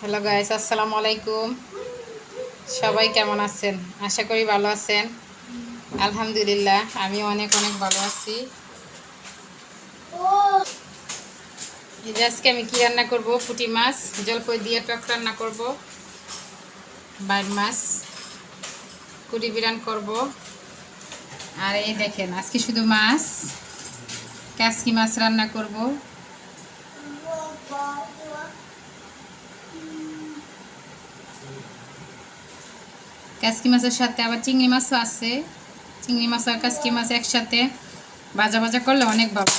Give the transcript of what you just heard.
Hello guys, আসসালামু আলাইকুম। সবাই কেমন আছেন? আশা করি ভালো আছেন। আলহামদুলিল্লাহ, আমি অনেক অনেক ভালো আছি। এই যে আজকে আমি কি রান্না করব? পুঁটি মাছ জলপই দিয়ে টক রান্না করব, বাইর মাছ কুড়ি বিরান করব। আর এই দেখেন, আজকে শুধু মাছ, কাসকি মাছ রান্না করব। কাসকি মাছের সাথে আবার চিংড়ি মাছও আছে। চিংড়ি মাছ আর কাসকি মাছ একসাথে ভাজা ভাজা করলে অনেক ভালো।